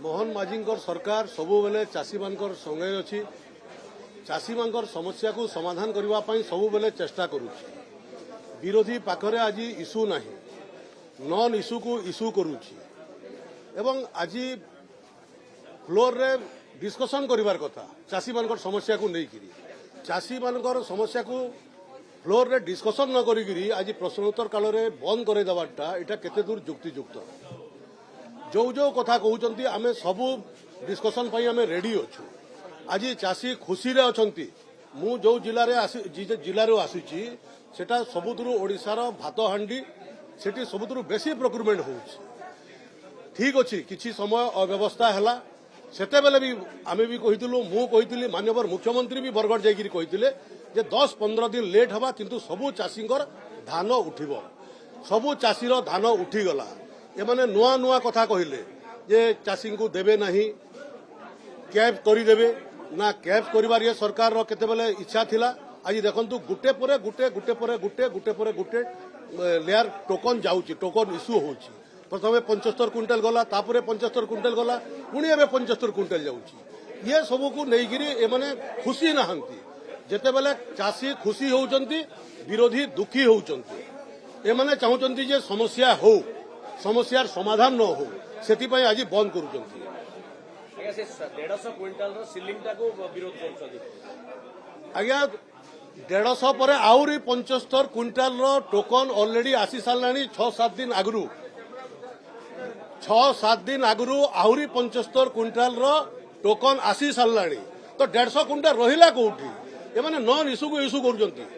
मोहन माझी सरकार सबु बेले चाषी मान संगे अच्छी चाषी मान समस्या को समाधान करने सबु बेले चेष्टा करुच्ची विरोधी पाखरे आज इश्यू नहीं नॉन इश्यू को इश्यू करुच्ची एवं आज फ्लोर रे डिस्कशन करिवार कथा चाषी मान समस्या को लेकिन चाषी मान समस्या को फ्लोर रे डिस्कशन न करी आज प्रश्नोत्तर काल रे बंद कर देवाटा एटा केते दूर युक्तियुक्त जो जो कथा कहते आम सबू डिस्कशन आम रेडी अच्छु आज चाषी खुशी रे अछंती मु जो जिले आसी सेटा सबुतु ओडिशार भात हांडी सेठी सबुतु बेसी प्रोक्यूरमेंट हो ठीक अच्छी किसी समय अव्यवस्था है सेते बेले भी आमे भी कहितलु मु कहितली माननीय मुख्यमंत्री भी बरगढ़ जाइकिरी कहितले जे 10-15 दिन लेट हवा किंतु सबु चाषींकर धान उठिबो सबु चाषीर धान उठीगला एमाने नुआ नुआ कथा कहिले जे चाषी को देबे नहीं कैब करिदेबे ना कैब करिवार ये सरकार रो केते बेले इच्छा थिला आज देखंतु गुटे परे गुटे गुटे परे गुटे गुटे परे गुटे लेयर टोकन जाउची टोकन इश्यू होउची प्रथमे 75 क्विंटल गला तापरे 75 क्विंटल गला पुणी एबे 75 क्विंटल जाउची ये सब को नेइगिरी एमाने खुशी नहंती जेते बेले चाषी खुशी होउचंती विरोधी दुखी होउचंती एमाने चाहुचंती जे समस्या हो समस्यार समाधान न हो सेति पय आज बंद करूचंती 150 क्विंटल रो सिलिंग टा को विरोध करछंती आज्ञा 150 पर आउरी 75 क्विंटल रो टोकन ऑलरेडी आसी सारलानी 6-7 दिन आगरू 6-7 दिन आगरू आहुरी 75 क्विंटल रो टोकन आसी सारलानी तो 150 क्विंटल रहिला कोठी एमाने नॉन इश्यू को इश्यू करूचंती।